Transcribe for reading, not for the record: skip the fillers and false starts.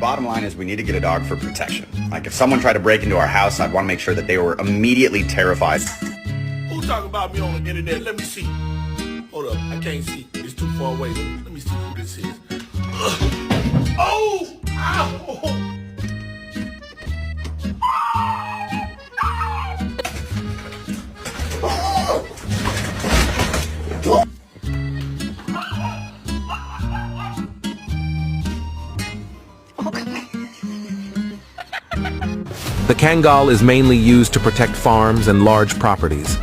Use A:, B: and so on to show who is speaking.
A: bottom line is we need to get a dog for protection. Like if someone tried to break into our house, I'd want to make sure that they were immediately terrified.
B: Who talking about me on the internet? Let me see. Hold up, I can't see. It's too far away. Let me see who this is. Oh! Ow!
C: The Kangal is mainly used to protect farms and large properties.